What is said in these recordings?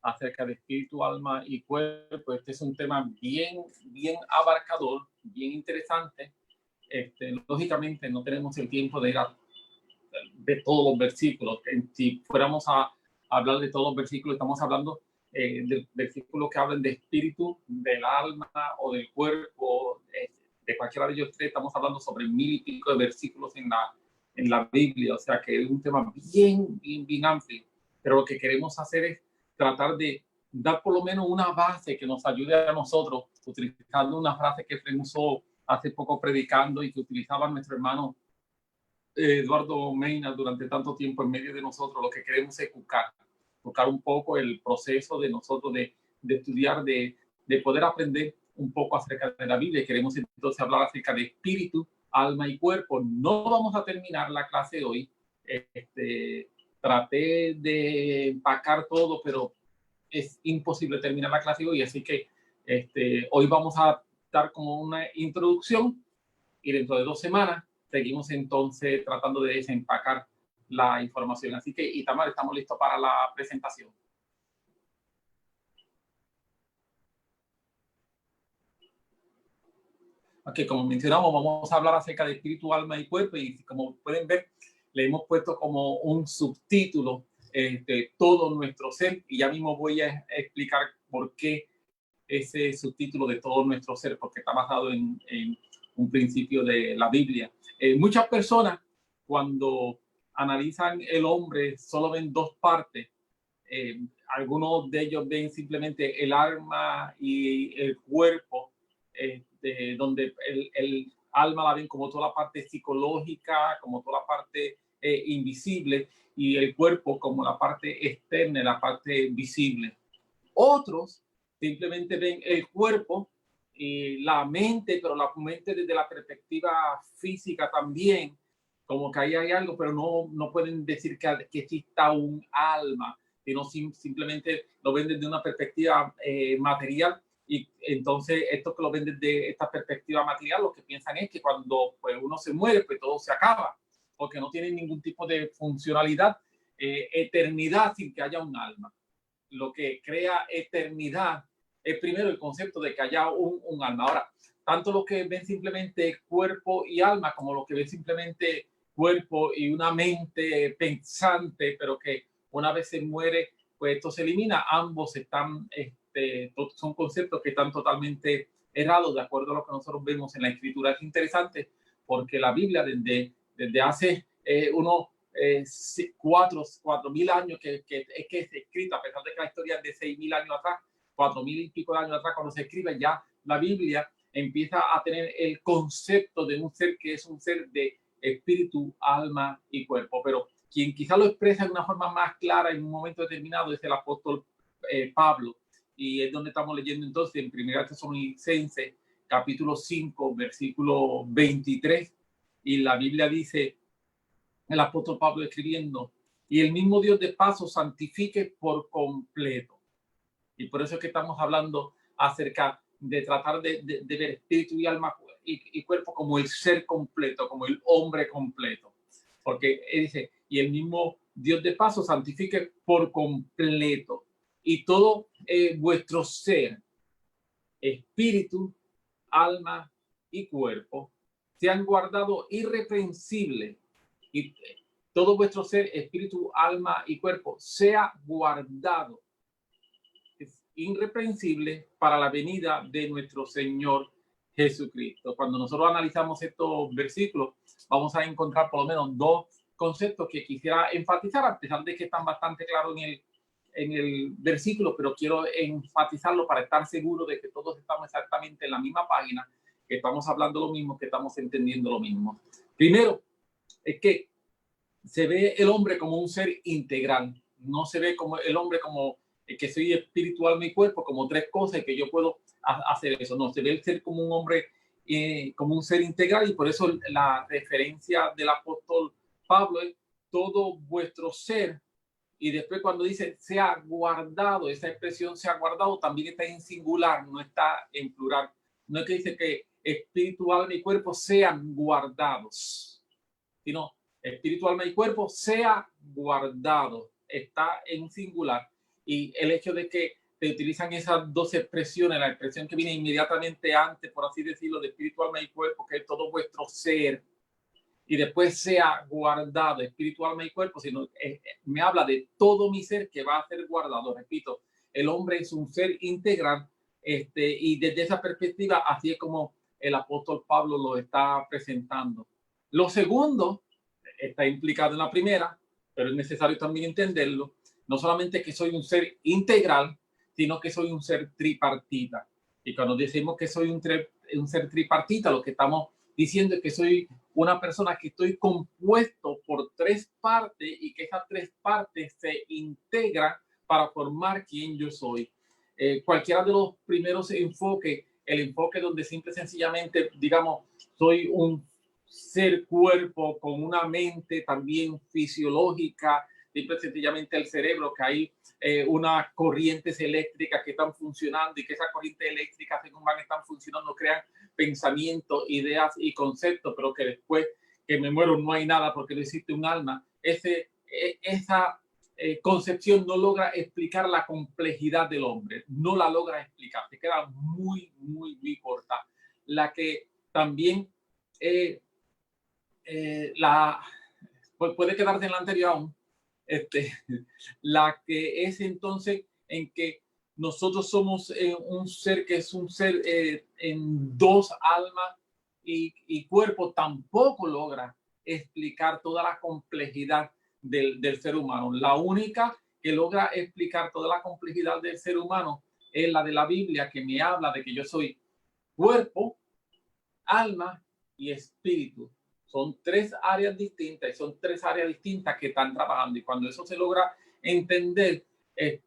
acerca de espíritu, alma y cuerpo. Este es un tema bien abarcador, bien interesante. Lógicamente no tenemos el tiempo de ir de todos los versículos. Si fuéramos a hablar de todos los versículos, estamos hablando de versículos que hablan de espíritu, del alma o del cuerpo, de cualquiera de ellos tres. Estamos hablando sobre 1000 y pico de versículos en la Biblia, o sea que es un tema bien amplio, pero lo que queremos hacer es tratar de dar por lo menos una base que nos ayude a nosotros, utilizando una frase que Efraín usó hace poco predicando y que utilizaba nuestro hermano Eduardo Meina durante tanto tiempo en medio de nosotros. Lo que queremos es buscar un poco el proceso de nosotros de estudiar, de poder aprender un poco acerca de la Biblia. Queremos entonces hablar acerca de espíritu, alma y cuerpo. No vamos a terminar la clase hoy. Traté de empacar todo, pero es imposible terminar la clase hoy, así que hoy vamos a dar como una introducción y dentro de 2 semanas seguimos entonces tratando de desempacar la información. Así que, Itamar, estamos listos para la presentación. Ok, como mencionamos, vamos a hablar acerca de espíritu, alma y cuerpo, y como pueden ver, le hemos puesto como un subtítulo todo nuestro ser, y ya mismo voy a explicar por qué ese subtítulo de todo nuestro ser, porque está basado en un principio de la Biblia. Muchas personas, cuando analizan el hombre, solo ven 2 partes. Algunos de ellos ven simplemente el alma y el cuerpo, donde el alma la ven como toda la parte psicológica, como toda la parte invisible, y el cuerpo como la parte externa, la parte visible. Otros simplemente ven el cuerpo y la mente, pero la mente desde la perspectiva física también, como que ahí hay algo, pero no pueden decir que exista un alma, sino simplemente lo ven desde una perspectiva material. Y entonces estos que lo ven desde esta perspectiva material, lo que piensan es que cuando pues, uno se muere, pues todo se acaba, porque no tienen ningún tipo de funcionalidad, eternidad sin que haya un alma. Lo que crea eternidad es primero el concepto de que haya un alma. Ahora, tanto los que ven simplemente cuerpo y alma, como los que ven simplemente cuerpo y una mente pensante, pero que una vez se muere, pues esto se elimina. Ambos están, son conceptos que están totalmente errados de acuerdo a lo que nosotros vemos en la Escritura. Es interesante porque la Biblia desde hace unos 4.000 años que es escrita, a pesar de que la historia es de 6.000 años atrás, 4.000 y pico de años atrás, cuando se escribe ya la Biblia, empieza a tener el concepto de un ser que es un ser de espíritu, alma y cuerpo. Pero quien quizá lo expresa de una forma más clara en un momento determinado es el apóstol Pablo, y es donde estamos leyendo entonces en 1 Tesalonicenses capítulo 5 versículo 23, y la Biblia dice, el apóstol Pablo escribiendo, y el mismo Dios de paz os santifique por completo. Y por eso es que estamos hablando acerca de tratar de ver espíritu y alma y cuerpo como el ser completo, como el hombre completo. Porque él dice, y el mismo Dios de paz os santifique por completo. Y todo vuestro ser, espíritu, alma y cuerpo, sean guardados irreprensibles, y todo vuestro ser, espíritu, alma y cuerpo sea guardado irreprensible para la venida de nuestro Señor Jesucristo. Cuando nosotros analizamos estos versículos, vamos a encontrar por lo menos 2 conceptos que quisiera enfatizar, a pesar de que están bastante claros en el versículo, pero quiero enfatizarlo para estar seguro de que todos estamos exactamente en la misma página, que estamos hablando lo mismo, que estamos entendiendo lo mismo. Primero, es que se ve el hombre como un ser integral. No se ve como el hombre como que soy espiritual, mi cuerpo, como 3 cosas y que yo puedo hacer eso. No, se ve el ser como un hombre, como un ser integral, y por eso la referencia del apóstol Pablo es todo vuestro ser. Y después cuando dice se ha guardado, esa expresión se ha guardado también está en singular, no está en plural. No es que dice que espíritu, alma y cuerpo sean guardados, sino espíritu, alma y cuerpo sea guardado. Está en singular. Y el hecho de que se utilizan esas dos expresiones, la expresión que viene inmediatamente antes, por así decirlo, de espíritu, alma y cuerpo, que es todo vuestro ser, y después sea guardado espíritu, alma y cuerpo, sino me habla de todo mi ser que va a ser guardado. Repito, el hombre es un ser integral, y desde esa perspectiva, así es como el apóstol Pablo lo está presentando. Lo segundo está implicado en la primera, pero es necesario también entenderlo. No solamente que soy un ser integral, sino que soy un ser tripartita. Y cuando decimos que soy un ser tripartita, lo que estamos diciendo es que soy una persona que estoy compuesto por tres partes y que esas tres partes se integran para formar quien yo soy. Cualquiera de los primeros enfoques, el enfoque donde simple y sencillamente, digamos, soy un ser cuerpo con una mente también fisiológica, simple y sencillamente el cerebro, que hay unas corrientes eléctricas que están funcionando y que esas corrientes eléctricas, según van están funcionando, crean pensamientos, ideas y conceptos, pero que después que me muero no hay nada porque no existe un alma. Esa concepción no logra explicar la complejidad del hombre, no la logra explicar, se queda muy, muy, muy corta. La que también puede quedarse en la anterior aún, la que es entonces en que nosotros somos un ser que es un ser en dos almas y cuerpo, tampoco logra explicar toda la complejidad del ser humano. La única que logra explicar toda la complejidad del ser humano es la de la Biblia, que me habla de que yo soy cuerpo, alma y espíritu. Son tres áreas distintas y son tres áreas distintas que están trabajando. Y cuando eso se logra entender, es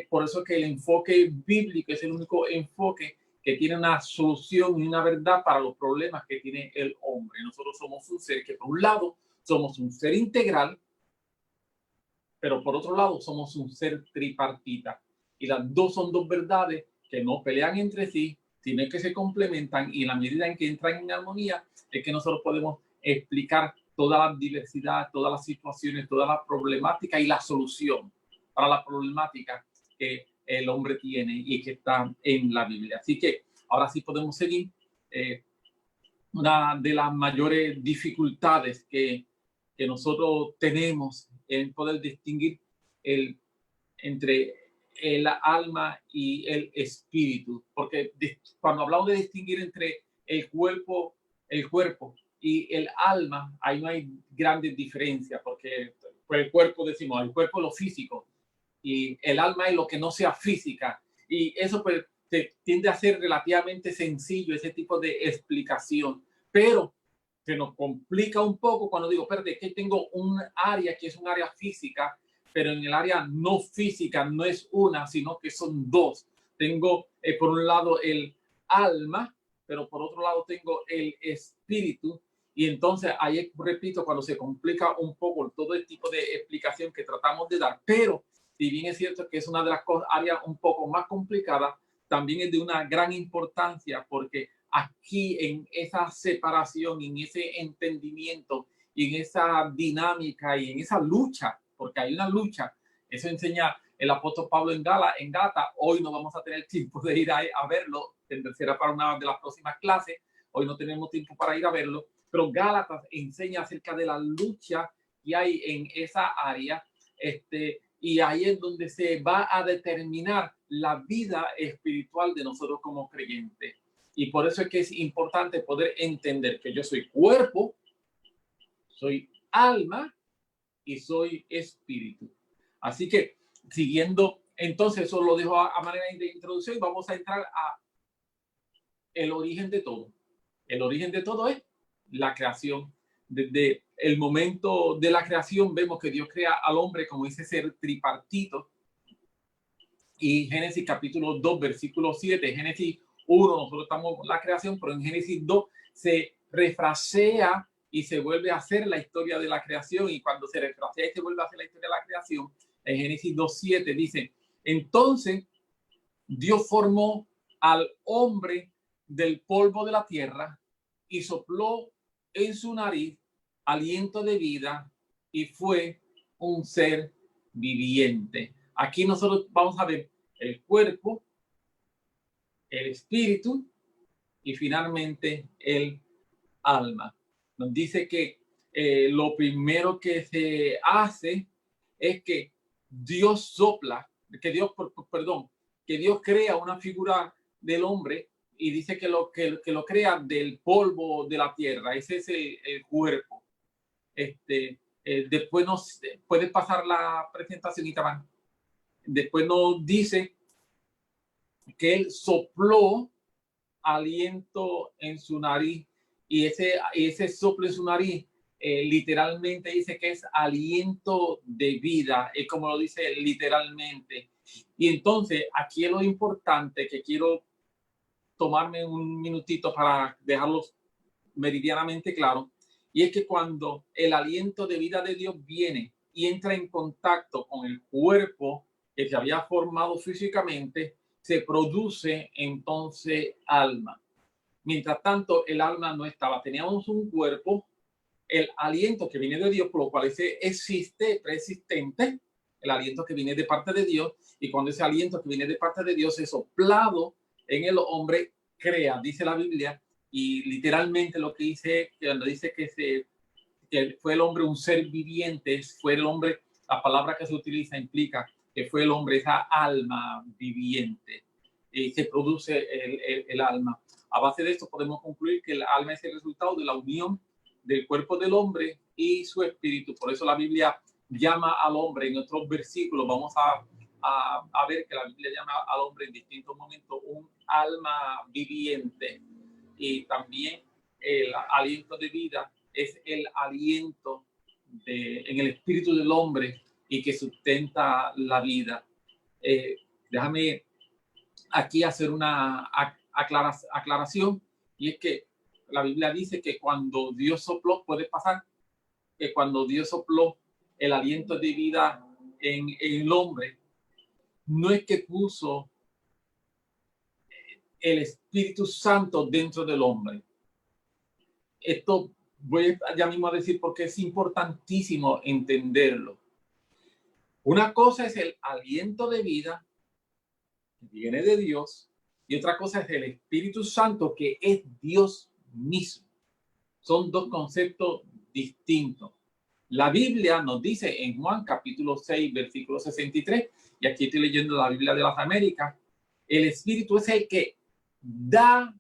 por eso que el enfoque bíblico es el único enfoque que tiene una solución y una verdad para los problemas que tiene el hombre. Nosotros somos un ser que, por un lado, somos un ser integral, pero por otro lado, somos un ser tripartita. Y las dos son dos verdades que no pelean entre sí, sino que se complementan, y en la medida en que entran en armonía es que nosotros podemos explicar toda la diversidad, todas las situaciones, toda la problemática y la solución para la problemática que el hombre tiene y que está en la Biblia. Así que ahora sí podemos seguir. Una de las mayores dificultades que nosotros tenemos en poder distinguir entre el alma y el espíritu, porque cuando hablamos de distinguir entre el cuerpo y el alma, ahí no hay grandes diferencias, porque por el cuerpo decimos, el cuerpo es lo físico y el alma es lo que no sea física, y eso pues tiende a ser relativamente sencillo ese tipo de explicación, pero se nos complica un poco cuando digo, espérate, que tengo un área que es un área física, pero en el área no física no es una, sino que son dos. Tengo por un lado el alma, pero por otro lado tengo el espíritu. Y entonces ahí, repito, cuando se complica un poco todo el tipo de explicación que tratamos de dar, pero si bien es cierto que es una de las áreas un poco más complicadas, también es de una gran importancia, porque aquí en esa separación, en ese entendimiento, y en esa dinámica y en esa lucha, porque hay una lucha, eso enseña el apóstol Pablo en Gálatas. Hoy no vamos a tener tiempo de ir a verlo, será para una de las próximas clases, hoy no tenemos tiempo para ir a verlo, pero Gálatas enseña acerca de la lucha que hay en esa área, y ahí es donde se va a determinar la vida espiritual de nosotros como creyentes. Y por eso es que es importante poder entender que yo soy cuerpo, soy alma y soy espíritu. Así que, siguiendo, entonces, eso lo dejo a manera de introducción y vamos a entrar a el origen de todo. El origen de todo es la creación. Desde el momento de la creación vemos que Dios crea al hombre como ese ser tripartito. Y Génesis capítulo 2, versículo 7, Génesis 1, nosotros estamos en la creación, pero en Génesis 2 se refrasea y se vuelve a hacer la historia de la creación. Y cuando se refrasea y se vuelve a hacer la historia de la creación, en Génesis 2:7 dice, entonces Dios formó al hombre del polvo de la tierra y sopló en su nariz aliento de vida y fue un ser viviente. Aquí nosotros vamos a ver el cuerpo, el espíritu y finalmente el alma. Nos dice que lo primero que se hace es que Dios sopla, que Dios, perdón, que Dios crea una figura del hombre y dice que lo crea del polvo de la tierra. Ese es el cuerpo. Después nos puede pasar la presentación, Itaban. Después nos dice que él sopló aliento en su nariz y ese soplo en su nariz literalmente dice que es aliento de vida, es como lo dice literalmente. Y entonces aquí es lo importante que quiero tomarme un minutito para dejarlo meridianamente claro, y es que cuando el aliento de vida de Dios viene y entra en contacto con el cuerpo que se había formado físicamente, se produce entonces alma. Mientras tanto, el alma no estaba. Teníamos un cuerpo, el aliento que viene de Dios, por lo cual ese existe, preexistente, el aliento que viene de parte de Dios, y cuando ese aliento que viene de parte de Dios es soplado en el hombre, crea, dice la Biblia, y literalmente lo que dice, cuando dice que fue el hombre un ser viviente, fue el hombre, la palabra que se utiliza implica que fue el hombre esa alma viviente, y se produce el alma. A base de esto podemos concluir que el alma es el resultado de la unión del cuerpo del hombre y su espíritu. Por eso la Biblia llama al hombre en otros versículos. Vamos a ver que la Biblia llama al hombre en distintos momentos un alma viviente. Y también el aliento de vida es el aliento en el espíritu del hombre y que sustenta la vida. Déjame aquí hacer una aclaración, y es que la Biblia dice que cuando Dios sopló, puede pasar que cuando Dios sopló el aliento de vida en el hombre, no es que puso el Espíritu Santo dentro del hombre. Esto voy ya mismo a decir porque es importantísimo entenderlo. Una cosa es el aliento de vida que viene de Dios y otra cosa es el Espíritu Santo que es Dios mismo. Son dos conceptos distintos. La Biblia nos dice en Juan capítulo 6, versículo 63, y aquí estoy leyendo la Biblia de las Américas, el Espíritu es el que da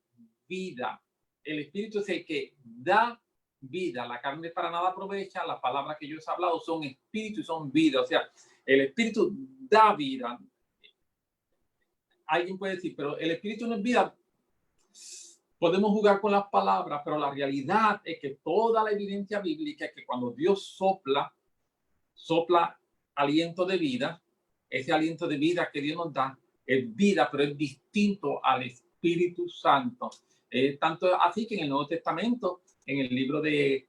vida. El Espíritu es el que da vida. La carne para nada aprovecha. Las palabras que yo he hablado son espíritu y son vida. O sea, el Espíritu da vida. Alguien puede decir, pero el Espíritu no es vida. Podemos jugar con las palabras, pero la realidad es que toda la evidencia bíblica es que cuando Dios sopla aliento de vida, ese aliento de vida que Dios nos da es vida, pero es distinto al Espíritu Santo. Tanto así que en el Nuevo Testamento, en el libro de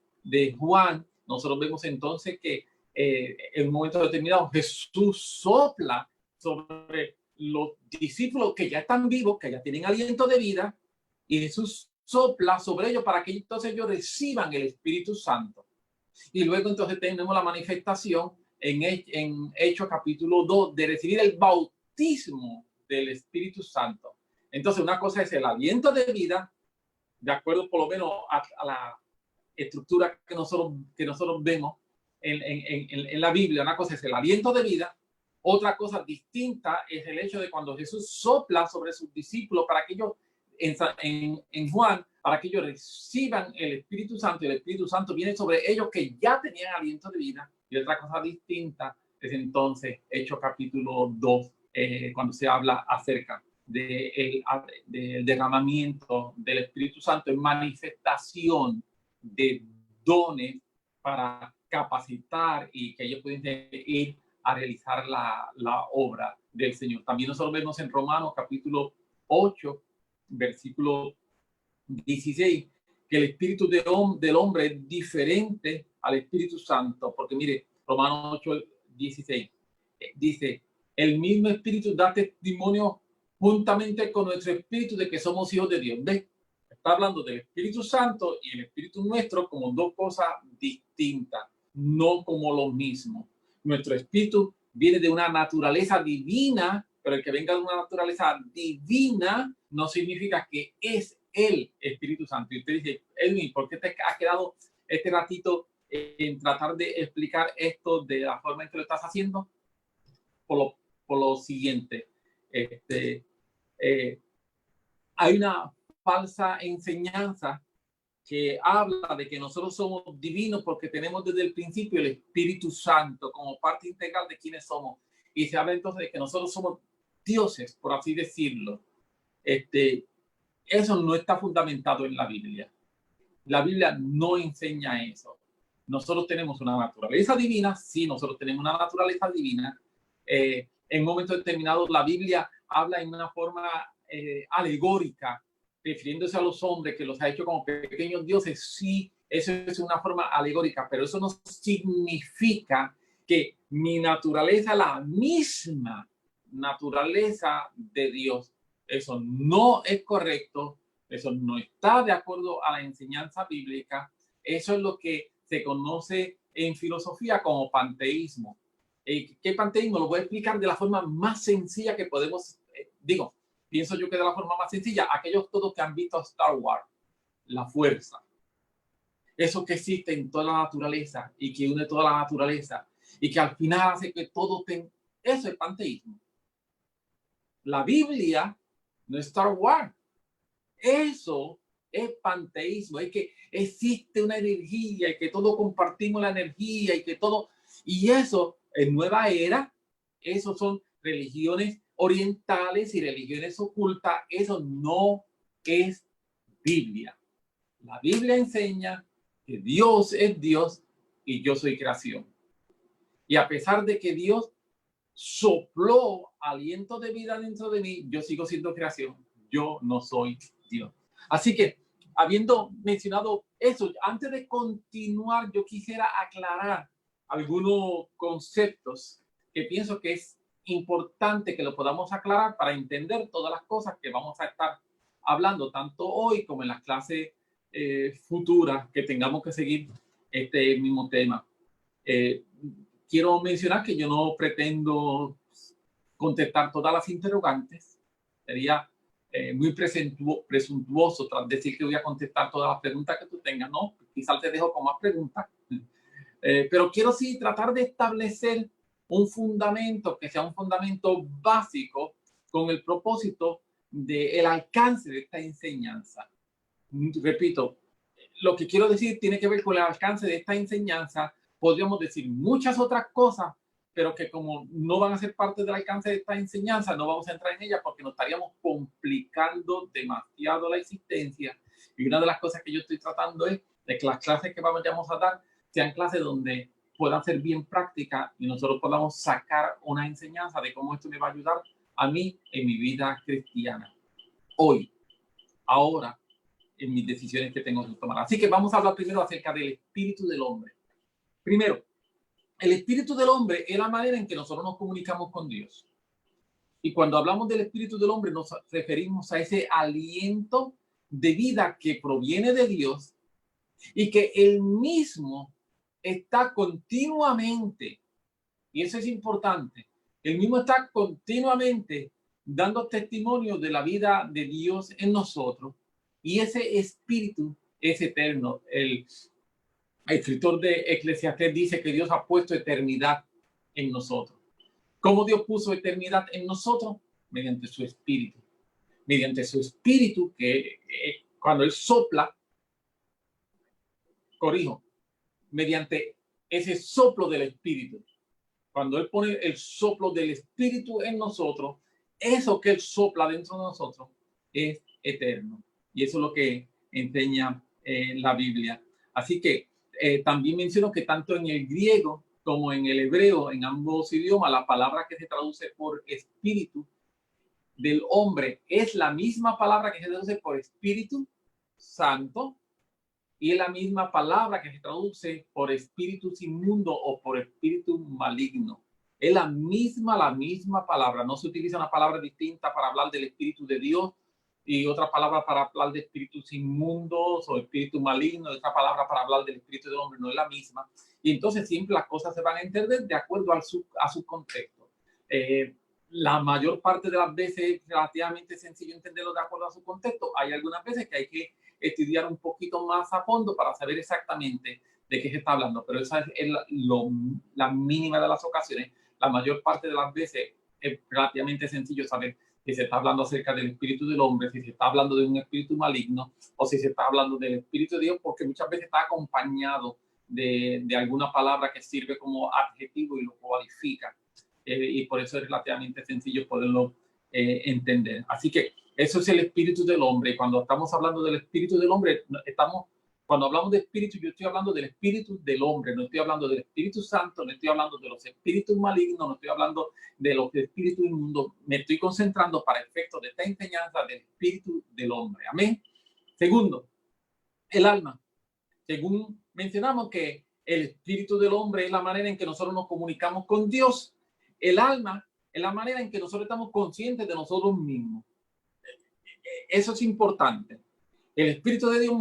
Juan, nosotros vemos entonces que en un momento determinado Jesús sopla sobre los discípulos que ya están vivos, que ya tienen aliento de vida, y Jesús sopla sobre ellos para que entonces ellos reciban el Espíritu Santo. Y luego entonces tenemos la manifestación en Hechos capítulo 2 de recibir el bautismo del Espíritu Santo. Entonces una cosa es el aliento de vida, de acuerdo por lo menos a la estructura que nosotros vemos en la Biblia. Una cosa es el aliento de vida, otra cosa distinta es el hecho de cuando Jesús sopla sobre sus discípulos para que ellos en Juan, para que ellos reciban el Espíritu Santo, y el Espíritu Santo viene sobre ellos que ya tenían aliento de vida. Y otra cosa distinta es entonces Hechos capítulo 2, cuando se habla acerca del derramamiento del Espíritu Santo en manifestación de dones para capacitar y que ellos pueden ir a realizar la obra del Señor. También nosotros vemos en Romanos capítulo 8, versículo 16, que el espíritu del hombre es diferente al Espíritu Santo, porque mire, Romanos 8, 16, dice, el mismo espíritu da testimonio juntamente con nuestro espíritu de que somos hijos de Dios. ¿Ves? Está hablando del Espíritu Santo y el espíritu nuestro como dos cosas distintas, no como lo mismo. Nuestro espíritu viene de una naturaleza divina, pero el que venga de una naturaleza divina no significa que es el Espíritu Santo. Y usted dice, Edwin, ¿por qué te ha quedado este ratito en tratar de explicar esto de la forma en que lo estás haciendo? Por lo siguiente, hay una falsa enseñanza que habla de que nosotros somos divinos porque tenemos desde el principio el Espíritu Santo como parte integral de quienes somos. Y se habla entonces de que nosotros somos dioses, por así decirlo. Eso no está fundamentado en la Biblia. La Biblia no enseña eso. Nosotros tenemos una naturaleza divina, sí, nosotros tenemos una naturaleza divina. En un momento determinado, la Biblia habla en una forma alegórica, refiriéndose a los hombres que los ha hecho como pequeños dioses. Sí, eso es una forma alegórica, pero eso no significa que mi naturaleza, la misma naturaleza de Dios, eso no es correcto. Eso no está de acuerdo a la enseñanza bíblica. Eso es lo que se conoce en filosofía como panteísmo. ¿Qué panteísmo? Lo voy a explicar de la forma más sencilla que podemos, pienso yo que de la forma más sencilla, aquellos todos que han visto Star Wars, la fuerza. Eso que existe en toda la naturaleza y que une toda la naturaleza y que al final hace que todo eso es panteísmo. La Biblia no es Star Wars. Eso es panteísmo, es que existe una energía y que todos compartimos la energía y que todo, y eso en Nueva Era, eso son religiones orientales y religiones ocultas, eso no es Biblia. La Biblia enseña que Dios es Dios y yo soy creación. Y a pesar de que Dios sopló aliento de vida dentro de mí, yo sigo siendo creación, yo no soy Dios. Así que, habiendo mencionado eso, antes de continuar, yo quisiera aclarar algunos conceptos que pienso que es importante que lo podamos aclarar para entender todas las cosas que vamos a estar hablando, tanto hoy como en las clases futuras que tengamos que seguir este mismo tema. Quiero mencionar que yo no pretendo contestar todas las interrogantes. Sería muy presuntuoso tras decir que voy a contestar todas las preguntas que tú tengas, ¿no? Quizás te dejo con más preguntas. Pero quiero sí tratar de establecer un fundamento que sea un fundamento básico con el propósito del alcance de esta enseñanza. Repito, lo que quiero decir tiene que ver con el alcance de esta enseñanza. Podríamos decir muchas otras cosas, pero que como no van a ser parte del alcance de esta enseñanza, no vamos a entrar en ella porque nos estaríamos complicando demasiado la existencia. Y una de las cosas que yo estoy tratando es de que las clases que vayamos a dar sean clases donde puedan ser bien prácticas y nosotros podamos sacar una enseñanza de cómo esto me va a ayudar a mí en mi vida cristiana. Hoy, ahora, en mis decisiones que tengo que tomar. Así que vamos a hablar primero acerca del espíritu del hombre. Primero, el espíritu del hombre es la manera en que nosotros nos comunicamos con Dios. Y cuando hablamos del espíritu del hombre nos referimos a ese aliento de vida que proviene de Dios y que él mismo está continuamente, y eso es importante, él mismo está continuamente dando testimonio de la vida de Dios en nosotros. Y ese espíritu es eterno. El escritor de Eclesiastés dice que Dios ha puesto eternidad en nosotros. ¿Cómo Dios puso eternidad en nosotros? Mediante su espíritu. Mediante su espíritu que cuando Él sopla, mediante ese soplo del espíritu. Cuando Él pone el soplo del espíritu en nosotros, eso que Él sopla dentro de nosotros es eterno. Y eso es lo que enseña la Biblia. Así que también menciono que tanto en el griego como en el hebreo, en ambos idiomas, la palabra que se traduce por espíritu del hombre es la misma palabra que se traduce por Espíritu Santo y es la misma palabra que se traduce por espíritu inmundo o por espíritu maligno. Es la misma palabra. No se utiliza una palabra distinta para hablar del Espíritu de Dios y otra palabra para hablar de espíritus inmundos o espíritus malignos, otra palabra para hablar del espíritu del hombre, no es la misma. Y entonces siempre las cosas se van a entender de acuerdo a su contexto. La mayor parte de las veces es relativamente sencillo entenderlo de acuerdo a su contexto. Hay algunas veces que hay que estudiar un poquito más a fondo para saber exactamente de qué se está hablando, pero esa es la mínima de las ocasiones. La mayor parte de las veces es relativamente sencillo saber si se está hablando acerca del espíritu del hombre, si se está hablando de un espíritu maligno o si se está hablando del espíritu de Dios, porque muchas veces está acompañado de alguna palabra que sirve como adjetivo y lo cualifica. Y por eso es relativamente sencillo poderlo entender. Así que eso es el espíritu del hombre. Cuando estamos hablando del espíritu del hombre, cuando hablamos de espíritu, yo estoy hablando del espíritu del hombre, no estoy hablando del Espíritu Santo, no estoy hablando de los espíritus malignos, no estoy hablando de los espíritus inmundos. Me estoy concentrando para efectos de esta enseñanza del espíritu del hombre. Amén. Segundo, el alma. Según mencionamos que el espíritu del hombre es la manera en que nosotros nos comunicamos con Dios. El alma es la manera en que nosotros estamos conscientes de nosotros mismos. Eso es importante. El espíritu de Dios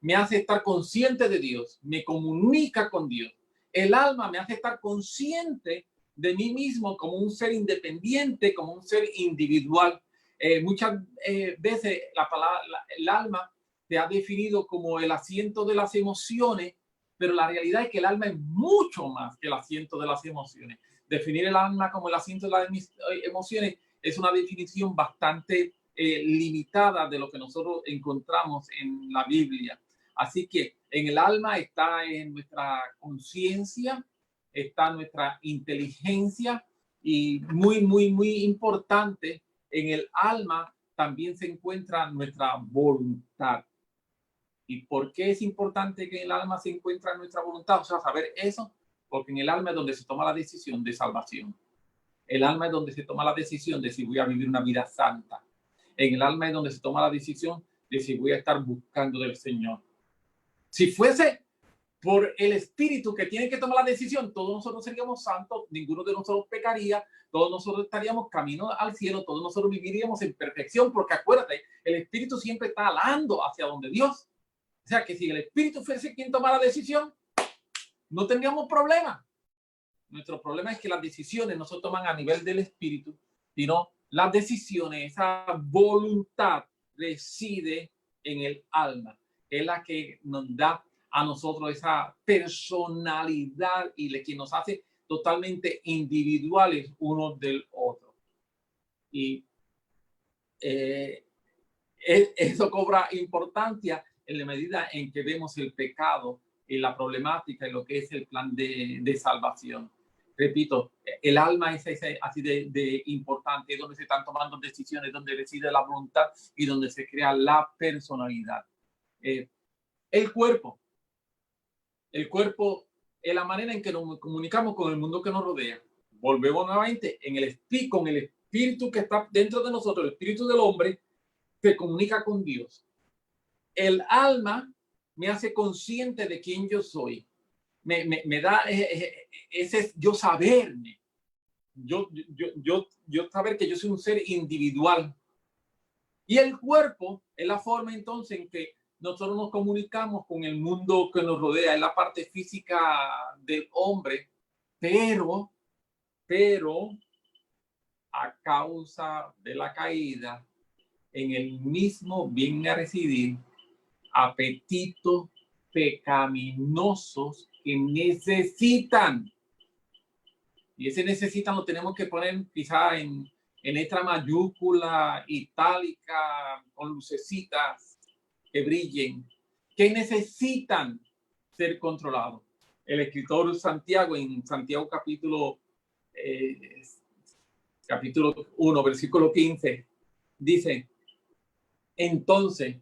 me hace estar consciente de Dios, me comunica con Dios. El alma me hace estar consciente de mí mismo como un ser independiente, como un ser individual. Muchas veces el alma se ha definido como el asiento de las emociones, pero la realidad es que el alma es mucho más que el asiento de las emociones. Definir el alma como el asiento de las emociones es una definición bastante limitada de lo que nosotros encontramos en la Biblia. Así que en el alma está en nuestra conciencia, está nuestra inteligencia y muy importante, en el alma también se encuentra nuestra voluntad. ¿Y por qué es importante que en el alma se encuentra nuestra voluntad? O sea, saber eso, porque en el alma es donde se toma la decisión de salvación. El alma es donde se toma la decisión de si voy a vivir una vida santa. En el alma es donde se toma la decisión de si voy a estar buscando del Señor. Si fuese por el Espíritu que tiene que tomar la decisión, todos nosotros seríamos santos, ninguno de nosotros pecaría, todos nosotros estaríamos camino al cielo, todos nosotros viviríamos en perfección, porque acuérdate, el Espíritu siempre está alando hacia donde Dios. O sea que si el Espíritu fuese quien toma la decisión, no tendríamos problema. Nuestro problema es que las decisiones no se toman a nivel del Espíritu, sino las decisiones, esa voluntad reside en el alma. Es la que nos da a nosotros esa personalidad y que nos hace totalmente individuales unos del otro. Y eso cobra importancia en la medida en que vemos el pecado y la problemática y lo que es el plan de salvación. Repito, el alma es así de importante, es donde se están tomando decisiones, donde reside la voluntad y donde se crea la personalidad. El cuerpo es la manera en que nos comunicamos con el mundo que nos rodea. Volvemos nuevamente con el espíritu que está dentro de nosotros, el espíritu del hombre, se comunica con Dios. El alma me hace consciente de quién yo soy. Me da ese yo saberme. Yo saber que yo soy un ser individual. Y el cuerpo es la forma entonces en que nosotros nos comunicamos con el mundo que nos rodea, es la parte física del hombre, pero a causa de la caída, en el mismo viene a residir apetitos pecaminosos que necesitan. Y ese necesitan lo tenemos que poner quizá en letra mayúscula, itálica, con lucecitas que brillen, que necesitan ser controlados. El escritor Santiago, en Santiago capítulo 1, versículo 15, dice: entonces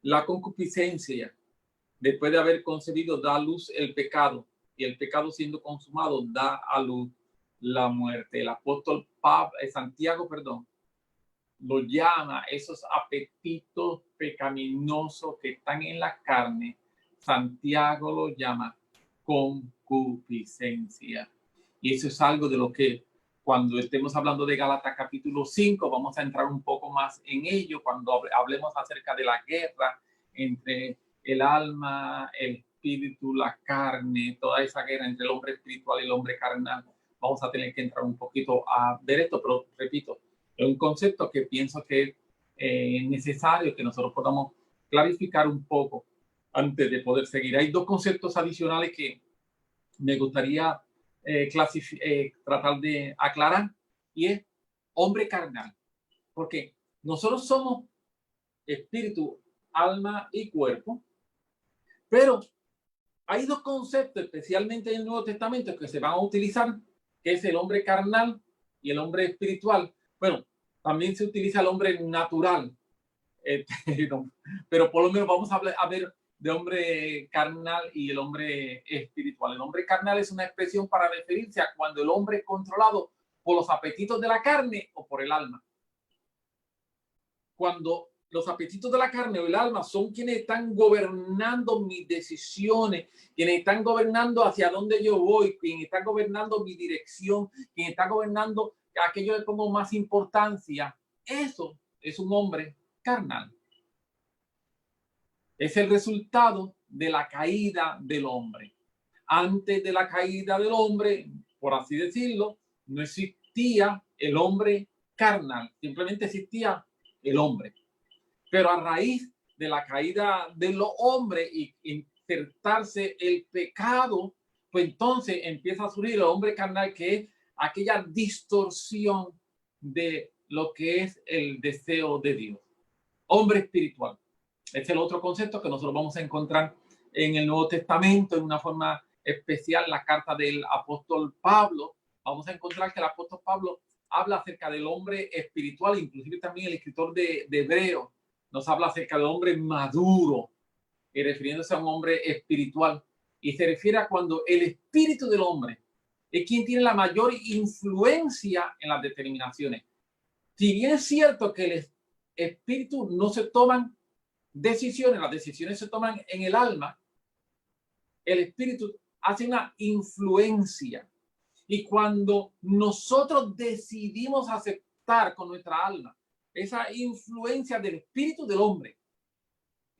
la concupiscencia, después de haber concebido, da a luz el pecado, y el pecado siendo consumado da a luz la muerte. El apóstol Santiago lo llama esos apetitos pecaminosos que están en la carne. Santiago lo llama concupiscencia. Y eso es algo de lo que Cuando estemos hablando de Gálatas capítulo 5, vamos a entrar un poco más en ello cuando hablemos acerca de la guerra entre el alma, el espíritu, la carne, toda esa guerra entre el hombre espiritual y el hombre carnal. Vamos a tener que entrar un poquito a ver esto, pero repito, es un concepto que pienso que es necesario que nosotros podamos clarificar un poco antes de poder seguir. Hay dos conceptos adicionales que me gustaría tratar de aclarar, y es hombre carnal, porque nosotros somos espíritu, alma y cuerpo, pero hay dos conceptos, especialmente en el Nuevo Testamento, que se van a utilizar, que es el hombre carnal y el hombre espiritual. Bueno, también se utiliza el hombre natural, pero por lo menos vamos a ver de hombre carnal y el hombre espiritual. El hombre carnal es una expresión para referirse a cuando el hombre es controlado por los apetitos de la carne o por el alma. Cuando los apetitos de la carne o el alma son quienes están gobernando mis decisiones, quienes están gobernando hacia dónde yo voy, quienes están gobernando mi dirección, quienes están gobernando aquello que pongo más importancia, eso es un hombre carnal. Es el resultado de la caída del hombre. Antes de la caída del hombre, por así decirlo, no existía el hombre carnal, simplemente existía el hombre. Pero a raíz de la caída de los hombres y insertarse el pecado, pues entonces empieza a surgir el hombre carnal, que es aquella distorsión de lo que es el deseo de Dios. Hombre espiritual. Este es el otro concepto que nosotros vamos a encontrar en el Nuevo Testamento en una forma especial, la carta del apóstol Pablo. Vamos a encontrar que el apóstol Pablo habla acerca del hombre espiritual, inclusive también el escritor de Hebreo nos habla acerca del hombre maduro, y refiriéndose a un hombre espiritual, y se refiere a cuando el espíritu del hombre es quien tiene la mayor influencia en las determinaciones. Si bien es cierto que el espíritu no se toman decisiones, las decisiones se toman en el alma, el espíritu hace una influencia. Y cuando nosotros decidimos aceptar con nuestra alma esa influencia del espíritu del hombre,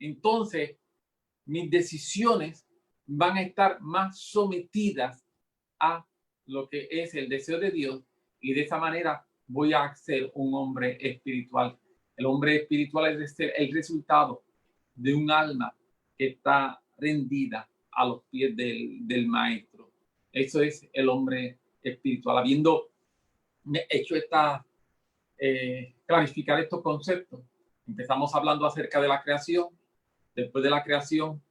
entonces mis decisiones van a estar más sometidas a lo que es el deseo de Dios, y de esa manera voy a ser un hombre espiritual. El hombre espiritual es el resultado de un alma que está rendida a los pies del maestro. Eso es el hombre espiritual. Habiendo hecho clarificar estos conceptos, empezamos hablando acerca de la creación. Después de la creación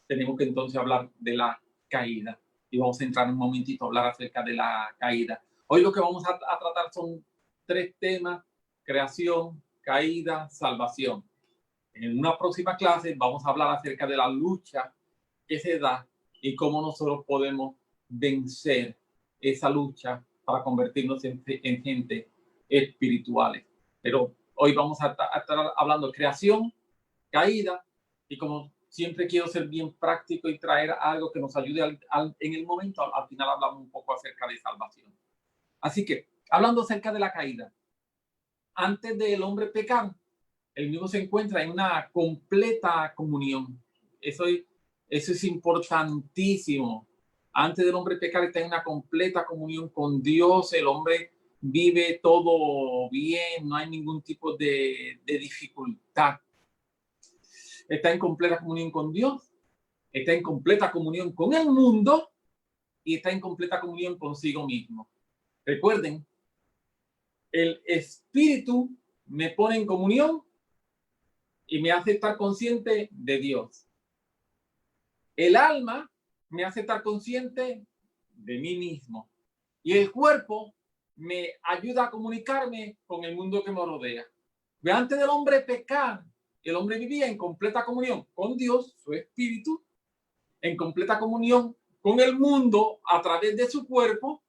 tenemos que entonces hablar de la caída, y vamos a entrar un momentito a hablar acerca de la caída. Hoy lo que vamos a tratar son tres temas: creación, caída, salvación. En una próxima clase vamos a hablar acerca de la lucha que se da y cómo nosotros podemos vencer esa lucha para convertirnos en gente espirituales. Pero hoy vamos a estar hablando de creación, caída, y como siempre quiero ser bien práctico y traer algo que nos ayude en el momento, al final hablamos un poco acerca de salvación. Así que, hablando acerca de la caída, antes del hombre pecar, el mismo se encuentra en una completa comunión. Eso es importantísimo. Antes del hombre pecar está en una completa comunión con Dios. El hombre vive todo bien, no hay ningún tipo de dificultad. Está en completa comunión con Dios, está en completa comunión con el mundo y está en completa comunión consigo mismo. Recuerden, el espíritu me pone en comunión y me hace estar consciente de Dios. El alma me hace estar consciente de mí mismo. Y el cuerpo me ayuda a comunicarme con el mundo que me rodea. Antes del hombre pecar, el hombre vivía en completa comunión con Dios, su espíritu, en completa comunión con el mundo a través de su cuerpo,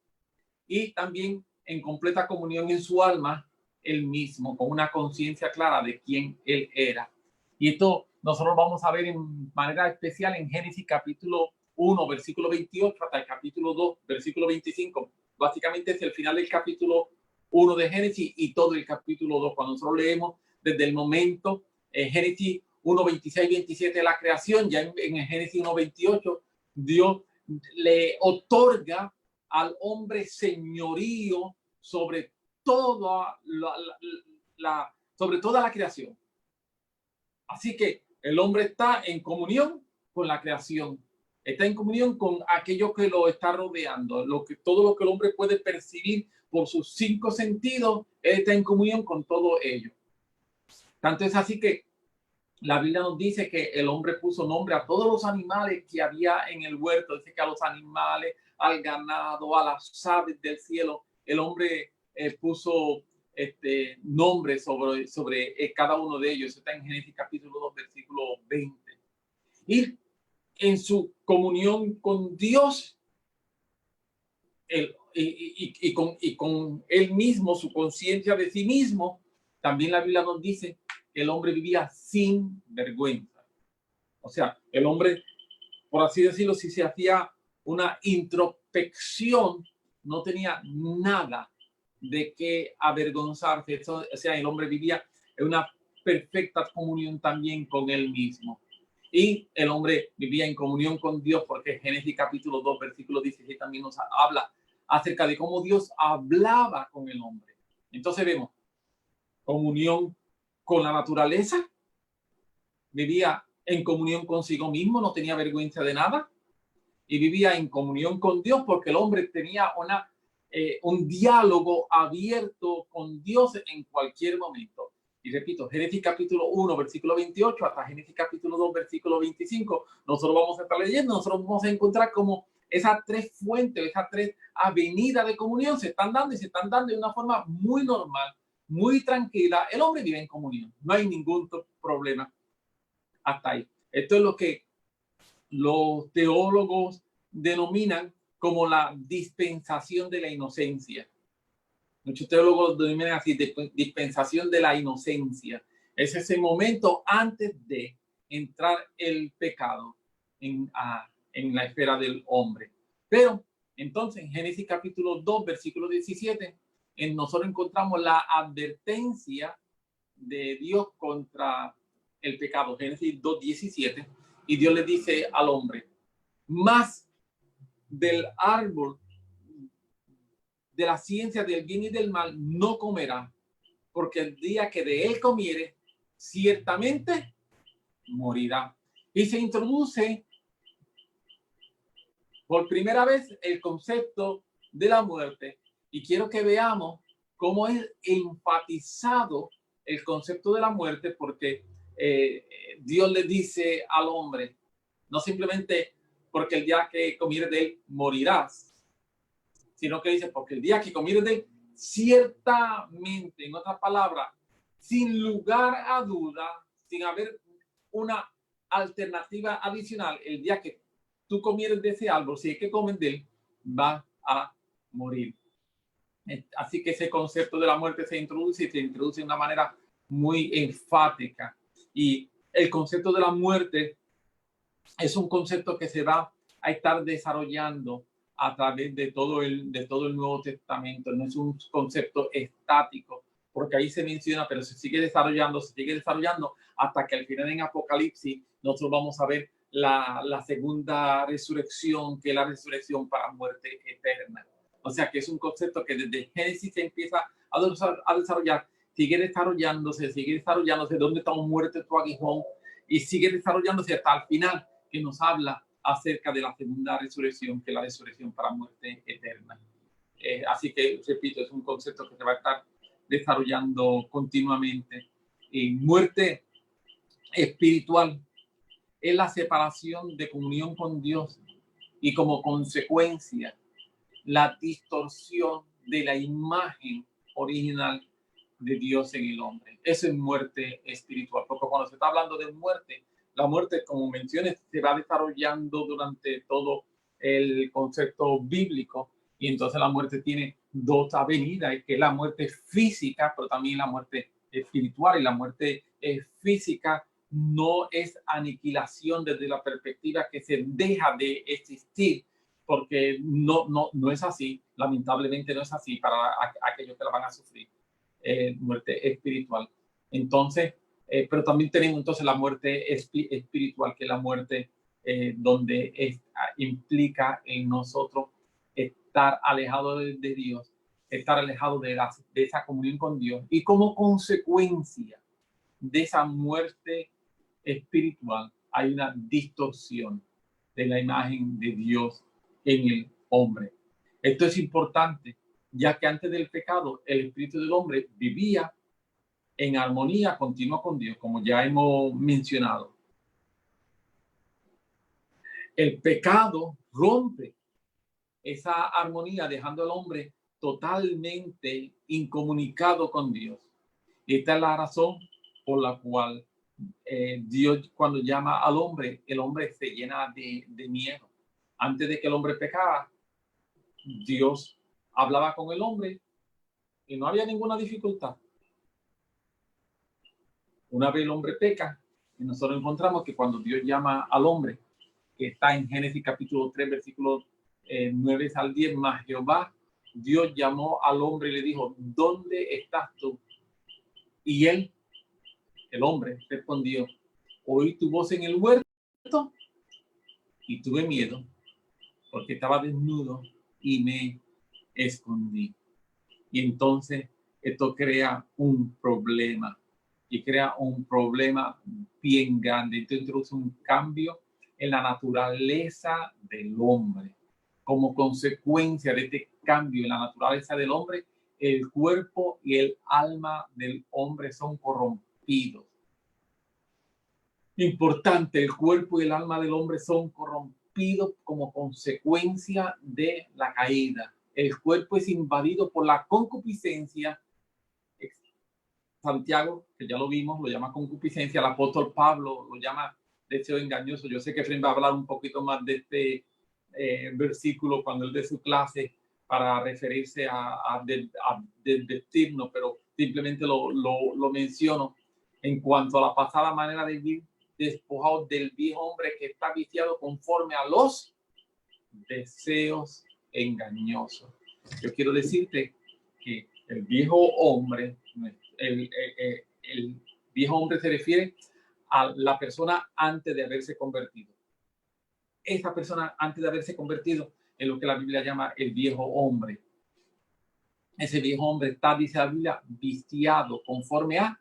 y también en completa comunión en su alma, él mismo, con una conciencia clara de quién él era. Y esto nosotros vamos a ver en manera especial en Génesis capítulo 1, versículo 28, hasta el capítulo 2, versículo 25. básicamente es el final del capítulo 1 de Génesis y todo el capítulo 2. Cuando nosotros leemos desde el momento, Génesis 1, 26, 27 de la creación, ya en Génesis 1, 28, Dios le otorga al hombre señorío sobre toda sobre toda la creación. Así que el hombre está en comunión con la creación, está en comunión con aquello que lo está rodeando, todo lo que el hombre puede percibir por sus 5 sentidos, él está en comunión con todo ello. Tanto es así que la Biblia nos dice que el hombre puso nombre a todos los animales que había en el huerto. Dice que a los animales, al ganado, a las aves del cielo, el hombre puso nombre sobre cada uno de ellos. Está en Génesis capítulo 2, versículo 20. Y en su comunión con Dios, con él mismo, su conciencia de sí mismo, también la Biblia nos dice que el hombre vivía sin vergüenza. O sea, el hombre, por así decirlo, si se hacía una introspección, no tenía nada de qué avergonzarse. O sea, el hombre vivía en una perfecta comunión también con él mismo. Y el hombre vivía en comunión con Dios, porque Génesis capítulo 2, versículo 16 también nos habla acerca de cómo Dios hablaba con el hombre. Entonces vemos comunión con la naturaleza, vivía en comunión consigo mismo, no tenía vergüenza de nada, y vivía en comunión con Dios, porque el hombre tenía un diálogo abierto con Dios en cualquier momento. Y repito, Génesis capítulo 1, versículo 28, hasta Génesis capítulo 2, versículo 25, nosotros vamos a estar leyendo, nosotros vamos a encontrar como esas 3 fuentes, esas 3 avenidas de comunión se están dando y se están dando de una forma muy normal, muy tranquila. El hombre vive en comunión, no hay ningún problema hasta ahí. Esto es lo que los teólogos denominan como la dispensación de la inocencia. Muchos teólogos lo denominan así, dispensación de la inocencia. Es ese momento antes de entrar el pecado en la esfera del hombre. Pero entonces en Génesis capítulo 2, versículo 17, nosotros encontramos la advertencia de Dios contra el pecado. Génesis 2, 17. Y Dios le dice al hombre: más del árbol de la ciencia del bien y del mal no comerá, porque el día que de él comiere, ciertamente morirá. Y se introduce por primera vez el concepto de la muerte. Y quiero que veamos cómo es enfatizado el concepto de la muerte, porque Dios le dice al hombre, no simplemente porque el día que comieres de él morirás, sino que dice, porque el día que comieres de él, ciertamente, en otras palabras, sin lugar a duda, sin haber una alternativa adicional, el día que tú comieres de ese árbol, si es que comen de él, va a morir. Así que ese concepto de la muerte se introduce de una manera muy enfática. Y el concepto de la muerte es un concepto que se va a estar desarrollando a través de todo el Nuevo Testamento. No es un concepto estático, porque ahí se menciona, pero se sigue desarrollando hasta que al final en Apocalipsis nosotros vamos a ver la segunda resurrección, que es la resurrección para muerte eterna. O sea que es un concepto que desde Génesis se empieza a desarrollar, sigue desarrollándose. ¿Dónde está muerte tu aguijón? Y sigue desarrollándose hasta el final, que nos habla acerca de la segunda resurrección, que es la resurrección para muerte eterna. Así que, repito, es un concepto que se va a estar desarrollando continuamente. Muerte espiritual es la separación de comunión con Dios y, como consecuencia, la distorsión de la imagen original de Dios en el hombre. Eso es muerte espiritual, porque cuando se está hablando de muerte, la muerte, como mencioné, se va desarrollando durante todo el concepto bíblico, y entonces la muerte tiene 2 avenidas, que es la muerte física, pero también la muerte espiritual. Y la muerte física no es aniquilación desde la perspectiva que se deja de existir, porque no es así, lamentablemente no es así para aquellos que la van a sufrir, muerte espiritual. Entonces, pero también tenemos entonces la muerte espiritual, que es la muerte donde implica en nosotros estar alejado de Dios, estar alejado de esa comunión con Dios, y como consecuencia de esa muerte espiritual hay una distorsión de la imagen de Dios en el hombre. Esto es importante, ya que antes del pecado el espíritu del hombre vivía en armonía continua con Dios, como ya hemos mencionado. El pecado rompe esa armonía, dejando al hombre totalmente incomunicado con Dios. Esta es la razón por la cual Dios, cuando llama al hombre, el hombre se llena de miedo. Antes de que el hombre pecara, Dios hablaba con el hombre y no había ninguna dificultad. Una vez el hombre peca, y nosotros encontramos que cuando Dios llama al hombre, que está en Génesis capítulo 3, versículos 9 al 10, más Jehová, Dios llamó al hombre y le dijo, ¿dónde estás tú? Y él, el hombre, respondió, oí tu voz en el huerto y tuve miedo porque estaba desnudo y me escondí. Y entonces esto crea un problema, y crea un problema bien grande. Esto introduce un cambio en la naturaleza del hombre. Como consecuencia de este cambio en la naturaleza del hombre, el cuerpo y el alma del hombre son corrompidos. Importante, el cuerpo y el alma del hombre son corrompidos como consecuencia de la caída. El cuerpo es invadido por la concupiscencia. Santiago, que ya lo vimos, lo llama concupiscencia. El apóstol Pablo lo llama deseo engañoso. Yo sé que Efraín va a hablar un poquito más de este versículo cuando él dé su clase para referirse a desvestirnos, pero simplemente lo menciono en cuanto a la pasada manera de vivir, despojados del viejo hombre que está viciado conforme a los deseos engañosos. Yo quiero decirte que el viejo hombre, el viejo hombre se refiere a la persona antes de haberse convertido. Esa persona antes de haberse convertido es lo que la Biblia llama el viejo hombre. Ese viejo hombre está, dice la Biblia, viciado conforme a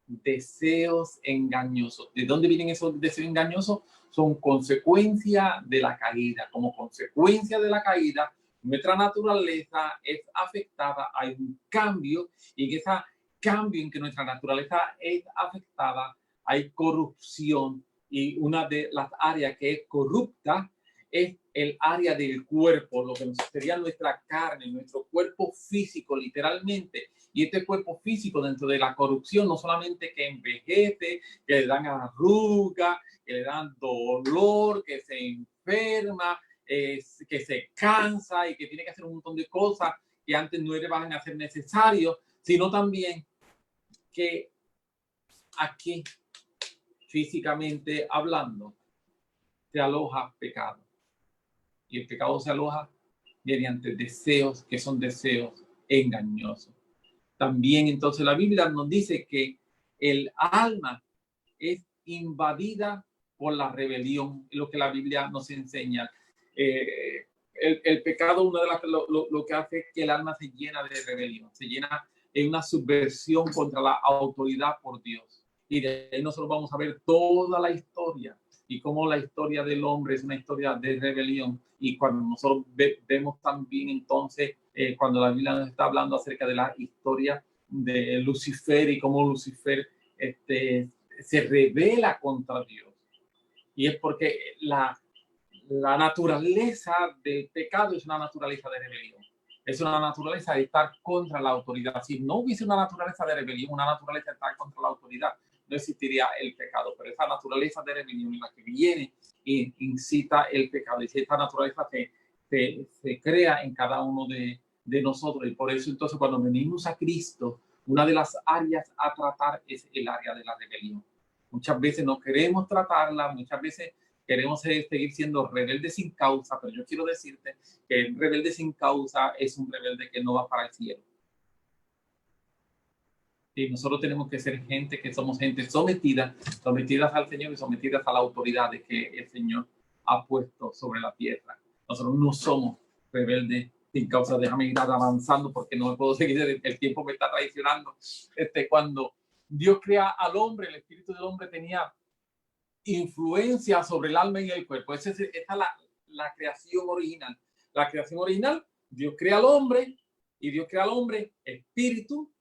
deseos engañosos. ¿De dónde vienen esos deseos engañosos? Son consecuencia de la caída. Como consecuencia de la caída, nuestra naturaleza es afectada, hay un cambio, y en ese cambio en que nuestra naturaleza es afectada, hay corrupción, y una de las áreas que es corrupta es el área del cuerpo, lo que sería nuestra carne, nuestro cuerpo físico, literalmente. Y este cuerpo físico, dentro de la corrupción, no solamente que envejece, que le dan arrugas, que le dan dolor, que se enferma, que se cansa y que tiene que hacer un montón de cosas que antes no le van a ser necesarios, sino también que aquí, físicamente hablando, se aloja pecado. Y el pecado se aloja mediante deseos que son deseos engañosos. También entonces la Biblia nos dice que el alma es invadida por la rebelión, lo que la Biblia nos enseña. El pecado, una de las lo que hace es que el alma se llena de rebelión, se llena en una subversión contra la autoridad por Dios. Y de ahí nosotros vamos a ver toda la historia y cómo la historia del hombre es una historia de rebelión. Y cuando nosotros vemos también entonces, cuando la Biblia nos está hablando acerca de la historia de Lucifer y cómo Lucifer se revela contra Dios. Y es porque la naturaleza del pecado es una naturaleza de rebelión. Es una naturaleza de estar contra la autoridad. Si no hubiese una naturaleza de rebelión, una naturaleza de estar contra la autoridad, no existiría el pecado. Pero esa naturaleza de rebelión es la que viene e incita el pecado. Y esta naturaleza se crea en cada uno de nosotros. Y por eso entonces cuando venimos a Cristo, una de las áreas a tratar es el área de la rebelión. Muchas veces no queremos tratarla, muchas veces queremos seguir siendo rebeldes sin causa, pero yo quiero decirte que el rebelde sin causa es un rebelde que no va para el cielo. Y nosotros tenemos que ser gente que somos gente sometidas al Señor y sometidas a la autoridad que el Señor ha puesto sobre la tierra. Nosotros no somos rebeldes sin causa. Déjame ir avanzando porque no me puedo seguir, el tiempo me está traicionando. Cuando Dios crea al hombre, el espíritu del hombre tenía influencia sobre el alma y el cuerpo. Esta es la creación original. La creación original, Dios crea al hombre y Dios crea al hombre espíritu,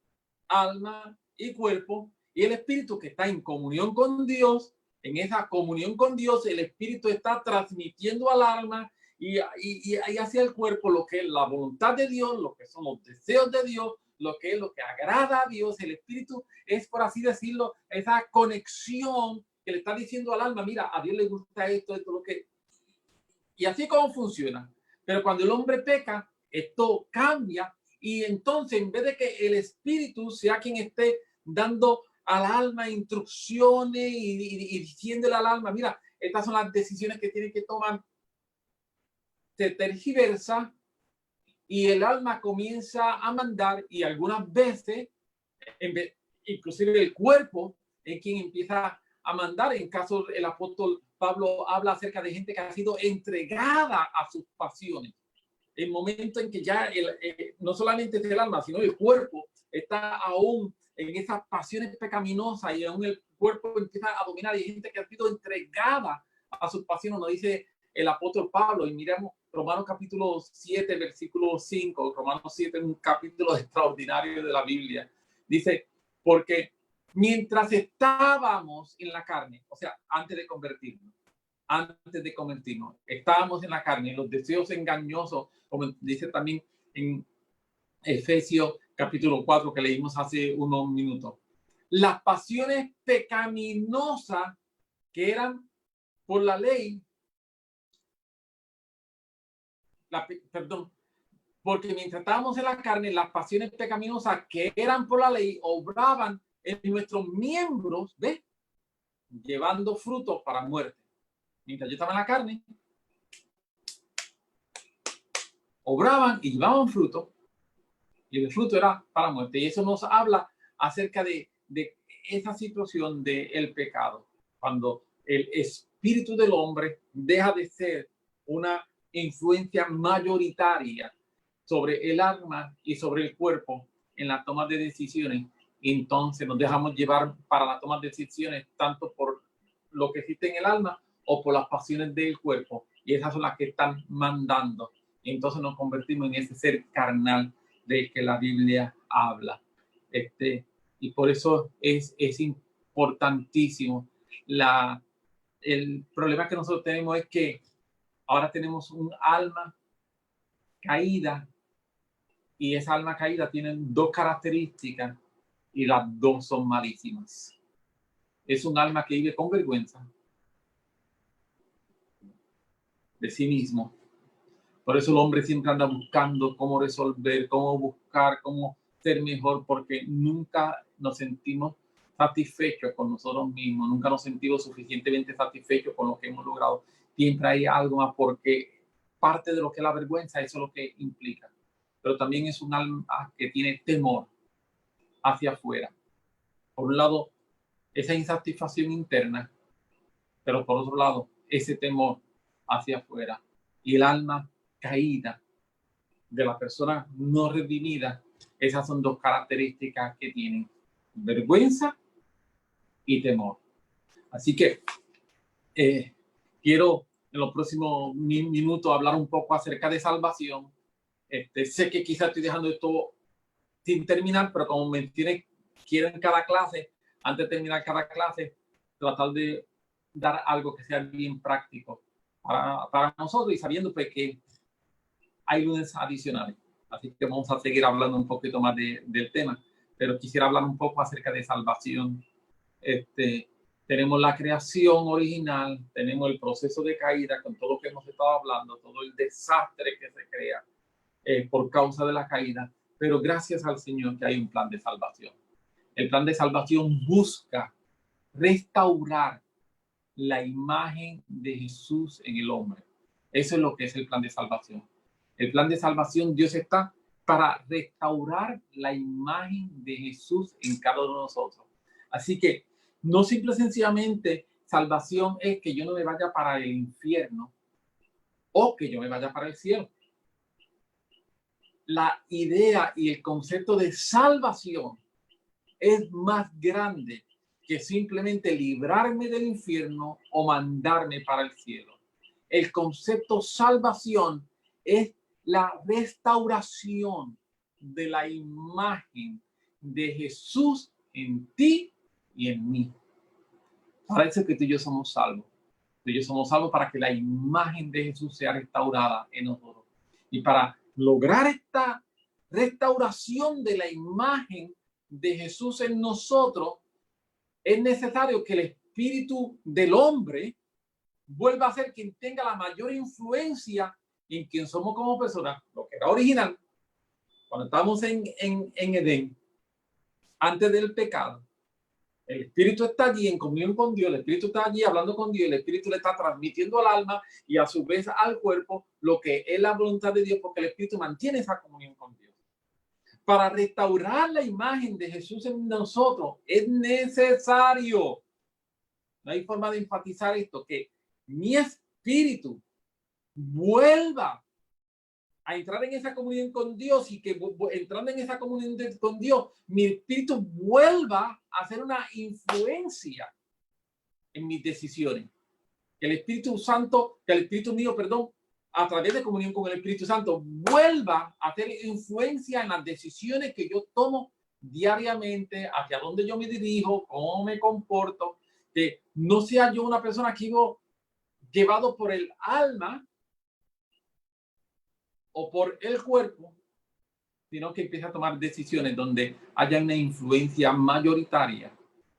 alma y cuerpo, y el espíritu que está en comunión con Dios. En esa comunión con Dios, el espíritu está transmitiendo al alma y hacia el cuerpo lo que es la voluntad de Dios, lo que son los deseos de Dios, lo que es lo que agrada a Dios. El espíritu es, por así decirlo, esa conexión que le está diciendo al alma, mira, a Dios le gusta esto, lo que... Y así como funciona. Pero cuando el hombre peca, esto cambia. Y entonces, en vez de que el espíritu sea quien esté dando al alma instrucciones y diciéndole al alma, mira, estas son las decisiones que tiene que tomar, se tergiversa y el alma comienza a mandar, y algunas veces, inclusive el cuerpo es quien empieza a mandar. En caso, el apóstol Pablo habla acerca de gente que ha sido entregada a sus pasiones. El momento en que ya no solamente es el alma, sino el cuerpo está aún en esas pasiones pecaminosas y aún el cuerpo empieza a dominar. Hay gente que ha sido entregada a sus pasiones, nos dice el apóstol Pablo. Y miramos Romanos capítulo 7, versículo 5. Romanos 7 es un capítulo extraordinario de la Biblia. Dice, porque mientras estábamos en la carne, o sea, antes de convertirnos, estábamos en la carne, en los deseos engañosos, como dice también en Efesios capítulo 4 que leímos hace unos minutos. Las pasiones pecaminosas que eran por la ley, porque mientras estábamos en la carne, las pasiones pecaminosas que eran por la ley obraban en nuestros miembros, ¿ves? Llevando frutos para muerte. Mientras yo estaba en la carne, obraban y llevaban fruto, y el fruto era para muerte. Y eso nos habla acerca de esa situación del pecado, cuando el espíritu del hombre deja de ser una influencia mayoritaria sobre el alma y sobre el cuerpo en la toma de decisiones. Y entonces nos dejamos llevar para la toma de decisiones tanto por lo que existe en el alma o por las pasiones del cuerpo, y esas son las que están mandando. Y entonces nos convertimos en ese ser carnal del que la Biblia habla. Y por eso es importantísimo. El problema que nosotros tenemos es que ahora tenemos un alma caída, y esa alma caída tiene dos características y las dos son malísimas. Es un alma que vive con vergüenza de sí mismo. Por eso el hombre siempre anda buscando cómo resolver, cómo buscar, cómo ser mejor, porque nunca nos sentimos satisfechos con nosotros mismos, nunca nos sentimos suficientemente satisfechos con lo que hemos logrado. Siempre hay algo más, porque parte de lo que es la vergüenza, eso es lo que implica. Pero también es un alma que tiene temor hacia afuera. Por un lado, esa insatisfacción interna, pero por otro lado, ese temor hacia afuera. Y el alma caída de la persona no redimida, esas son dos características que tienen: vergüenza y temor. Así que quiero en los próximos minutos hablar un poco acerca de salvación. Sé que quizás estoy dejando esto sin terminar, pero como mencioné, quiero en cada clase, antes de terminar cada clase, tratar de dar algo que sea bien práctico para nosotros, y sabiendo pues que hay lunes adicionales. Así que vamos a seguir hablando un poquito más del tema, pero quisiera hablar un poco acerca de salvación. Tenemos la creación original, tenemos el proceso de caída con todo lo que hemos estado hablando, todo el desastre que se crea por causa de la caída, pero gracias al Señor que hay un plan de salvación. El plan de salvación busca restaurar la imagen de Jesús en el hombre. Eso es lo que es el plan de salvación. El plan de salvación, Dios está para restaurar la imagen de Jesús en cada uno de nosotros. Así que no simple y sencillamente salvación es que yo no me vaya para el infierno o que yo me vaya para el cielo. La idea y el concepto de salvación es más grande que simplemente librarme del infierno o mandarme para el cielo. El concepto salvación es la restauración de la imagen de Jesús en ti y en mí. Para eso es que tú y yo somos salvos. Tú y yo somos salvos para que la imagen de Jesús sea restaurada en nosotros. Y para lograr esta restauración de la imagen de Jesús en nosotros, es necesario que el espíritu del hombre vuelva a ser quien tenga la mayor influencia en quien somos como personas, lo que era original, cuando estábamos en Edén, antes del pecado. El espíritu está allí en comunión con Dios, el espíritu está allí hablando con Dios, el espíritu le está transmitiendo al alma y a su vez al cuerpo lo que es la voluntad de Dios, porque el espíritu mantiene esa comunión con Dios. Para restaurar la imagen de Jesús en nosotros es necesario, no hay forma de enfatizar esto, que mi espíritu vuelva a entrar en esa comunión con Dios y que entrando en esa comunión con Dios, mi espíritu vuelva a hacer una influencia en mis decisiones. Que el Espíritu Santo, que el Espíritu mío, perdón, a través de comunión con el Espíritu Santo, vuelva a hacer influencia en las decisiones que yo tomo diariamente, hacia dónde yo me dirijo, cómo me comporto, que no sea yo una persona que vivo llevado por el alma o por el cuerpo, sino que empieza a tomar decisiones donde haya una influencia mayoritaria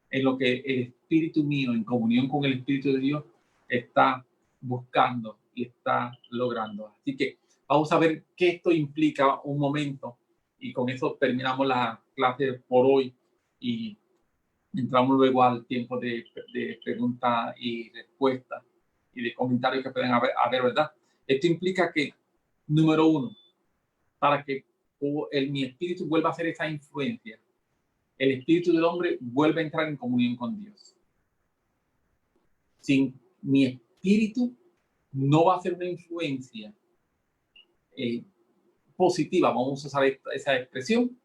en lo que el espíritu mío, en comunión con el Espíritu de Dios, está buscando y está logrando. Así que vamos a ver qué esto implica un momento y con eso terminamos la clase por hoy y entramos luego al tiempo de preguntas y respuestas y de comentarios que pueden haber, ¿verdad? Esto implica que, número uno, para que mi espíritu vuelva a hacer esa influencia, el espíritu del hombre vuelve a entrar en comunión con Dios. Sin mi espíritu no va a ser una influencia positiva, vamos a usar esa expresión,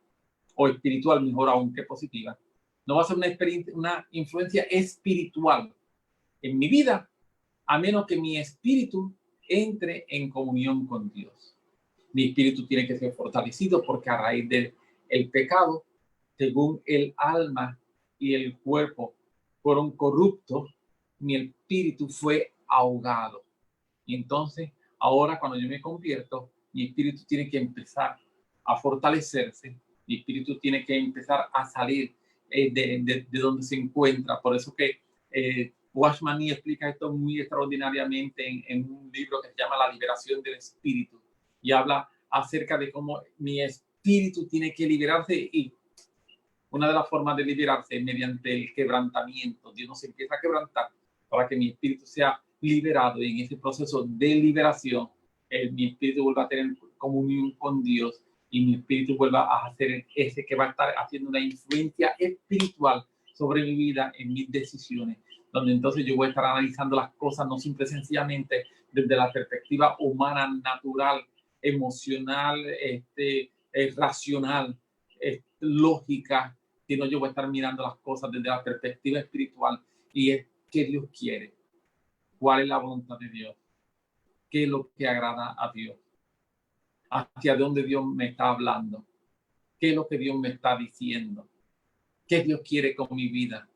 o espiritual, mejor aún que positiva. No va a ser una influencia espiritual en mi vida, a menos que mi espíritu entre en comunión con Dios. Mi espíritu tiene que ser fortalecido porque a raíz del pecado, según el alma y el cuerpo fueron corruptos, mi espíritu fue ahogado. Y entonces, ahora cuando yo me convierto, mi espíritu tiene que empezar a fortalecerse, mi espíritu tiene que empezar a salir de donde se encuentra. Por eso que Watchman Nee explica esto muy extraordinariamente en un libro que se llama La liberación del espíritu y habla acerca de cómo mi espíritu tiene que liberarse y una de las formas de liberarse es mediante el quebrantamiento. Dios nos empieza a quebrantar para que mi espíritu sea liberado y en ese proceso de liberación mi espíritu vuelva a tener comunión con Dios y mi espíritu vuelva a hacer ese que va a estar haciendo una influencia espiritual sobre mi vida, en mis decisiones, donde entonces yo voy a estar analizando las cosas no simple sencillamente desde la perspectiva humana, natural, emocional, racional, lógica, sino yo voy a estar mirando las cosas desde la perspectiva espiritual y es qué Dios quiere, cuál es la voluntad de Dios, qué es lo que agrada a Dios, hacia dónde Dios me está hablando, qué es lo que Dios me está diciendo, qué Dios quiere con mi vida,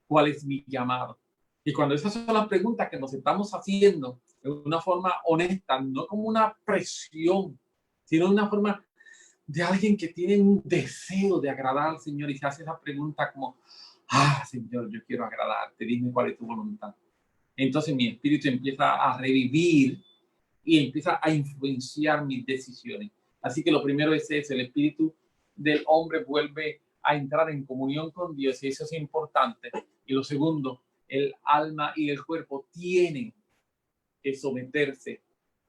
cuál es mi llamado. Y cuando esas son las preguntas que nos estamos haciendo de una forma honesta, no como una presión, sino de una forma de alguien que tiene un deseo de agradar al Señor y se hace esa pregunta como, Señor, yo quiero agradarte, dime cuál es tu voluntad. Entonces mi espíritu empieza a revivir y empieza a influenciar mis decisiones. Así que lo primero es eso, el espíritu del hombre vuelve a entrar en comunión con Dios y eso es importante. Y lo segundo, el alma y el cuerpo tienen que someterse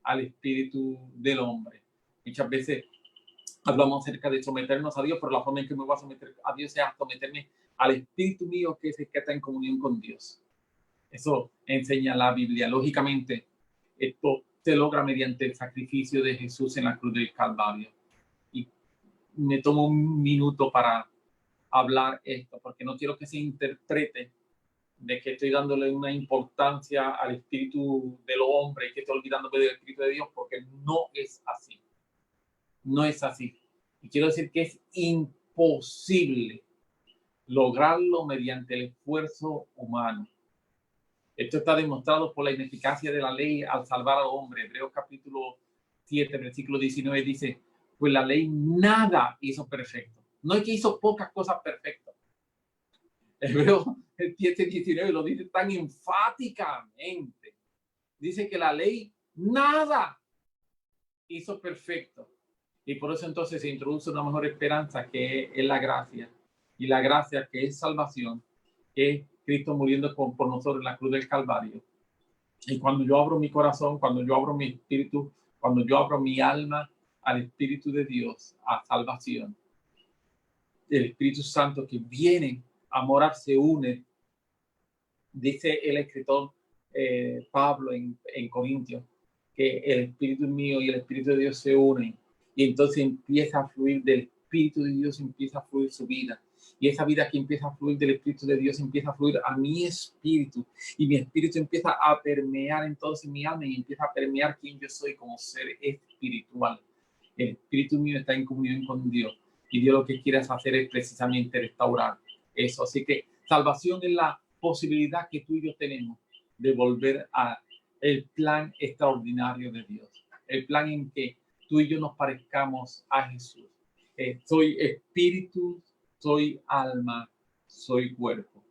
al espíritu del hombre. Muchas veces hablamos acerca de someternos a Dios, pero la forma en que me voy a someter a Dios es a someterme al espíritu mío, que es el que está en comunión con Dios. Eso enseña la Biblia. Lógicamente, esto se logra mediante el sacrificio de Jesús en la cruz del Calvario. Y me tomo un minuto para hablar esto, porque no quiero que se interprete de que estoy dándole una importancia al espíritu del hombre y que estoy olvidándome del espíritu de Dios, porque no es así. No es así. Y quiero decir que es imposible lograrlo mediante el esfuerzo humano. Esto está demostrado por la ineficacia de la ley al salvar al hombre. Hebreos capítulo 7, versículo 19 dice, pues la ley nada hizo perfecto. No es que hizo pocas cosas perfectas. Hebreos 7, 19 lo dice tan enfáticamente. Dice que la ley nada hizo perfecto. Y por eso entonces se introduce una mejor esperanza, que es la gracia. Y la gracia, que es salvación, que es Cristo muriendo por nosotros en la cruz del Calvario. Y cuando yo abro mi corazón, cuando yo abro mi espíritu, cuando yo abro mi alma al Espíritu de Dios, a salvación, el Espíritu Santo que viene a morar se une, dice el escritor Pablo en Corintios, que el Espíritu mío y el Espíritu de Dios se unen y entonces empieza a fluir del Espíritu de Dios, empieza a fluir su vida. Y esa vida que empieza a fluir del Espíritu de Dios empieza a fluir a mi espíritu. Y mi espíritu empieza a permear entonces mi alma y empieza a permear quién yo soy como ser espiritual. El espíritu mío está en comunión con Dios. Y Dios lo que quiere hacer es precisamente restaurar eso. Así que salvación es la posibilidad que tú y yo tenemos de volver a el plan extraordinario de Dios. El plan en que tú y yo nos parezcamos a Jesús. Soy espíritu, soy alma, soy cuerpo.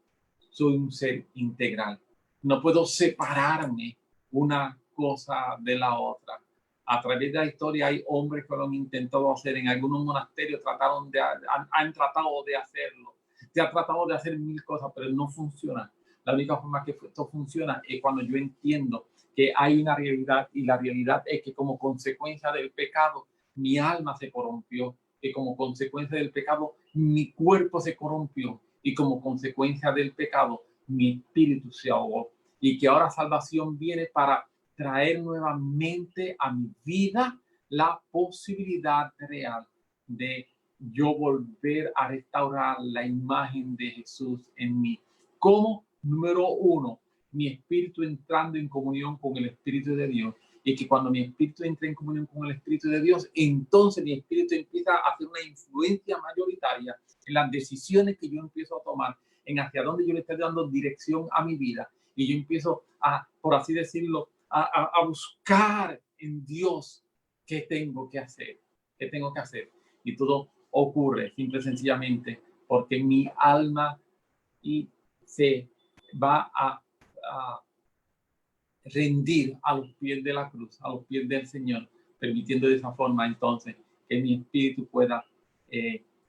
Soy un ser integral. No puedo separarme una cosa de la otra. A través de la historia hay hombres que lo han intentado hacer. En algunos monasterios han tratado de hacerlo. Se ha tratado de hacer mil cosas, pero no funciona. La única forma que esto funciona es cuando yo entiendo que hay una realidad, y la realidad es que como consecuencia del pecado, mi alma se corrompió, que como consecuencia del pecado, mi cuerpo se corrompió, y como consecuencia del pecado, mi espíritu se ahogó. Y que ahora salvación viene para traer nuevamente a mi vida la posibilidad real de yo volver a restaurar la imagen de Jesús en mí. Como número uno, mi espíritu entrando en comunión con el Espíritu de Dios. Y que cuando mi espíritu entra en comunión con el Espíritu de Dios, entonces mi espíritu empieza a hacer una influencia mayoritaria en las decisiones que yo empiezo a tomar, en hacia dónde yo le estoy dando dirección a mi vida. Y yo empiezo a, por así decirlo, a buscar en Dios qué tengo que hacer, qué tengo que hacer. Y todo ocurre simple y sencillamente porque mi alma y se va a rendir a los pies de la cruz, a los pies del Señor, permitiendo de esa forma entonces que mi espíritu pueda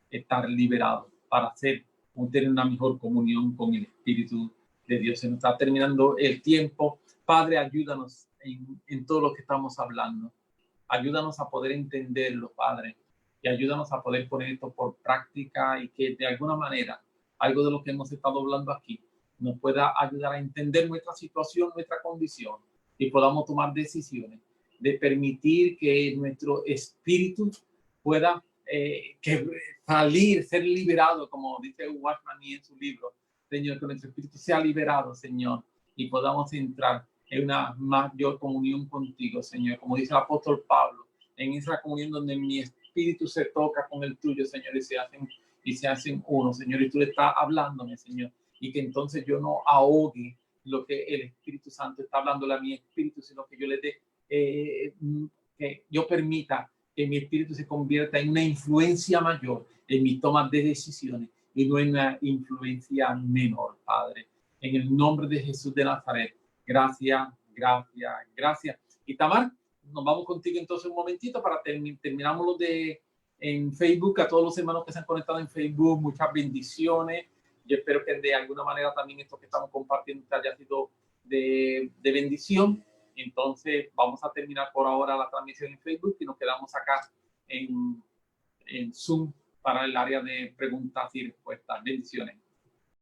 estar liberado para tener una mejor comunión con el Espíritu de Dios. Se nos está terminando el tiempo. Padre, ayúdanos en todo lo que estamos hablando. Ayúdanos a poder entenderlo, Padre, y ayúdanos a poder poner esto por práctica y que de alguna manera algo de lo que hemos estado hablando aquí nos pueda ayudar a entender nuestra situación, nuestra condición, y podamos tomar decisiones de permitir que nuestro espíritu pueda salir, ser liberado, como dice Watchman en su libro. Señor, que nuestro espíritu sea liberado, Señor, y podamos entrar en una mayor comunión contigo, Señor. Como dice el apóstol Pablo, en esa comunión donde mi espíritu se toca con el tuyo, Señor, y se hacen uno, Señor, y tú le estás hablándome, Señor, y que entonces yo no ahogue lo que el Espíritu Santo está hablándole a mi espíritu, sino que yo le dé, que yo permita que mi espíritu se convierta en una influencia mayor en mis tomas de decisiones y no en una influencia menor, Padre. En el nombre de Jesús de Nazaret, gracias, gracias, gracias. Y Tamar, nos vamos contigo entonces un momentito para terminamos lo de en Facebook. A todos los hermanos que se han conectado en Facebook, muchas bendiciones. Yo espero que de alguna manera también esto que estamos compartiendo haya sido de bendición. Entonces vamos a terminar por ahora la transmisión en Facebook y nos quedamos acá en Zoom para el área de preguntas y respuestas. Bendiciones.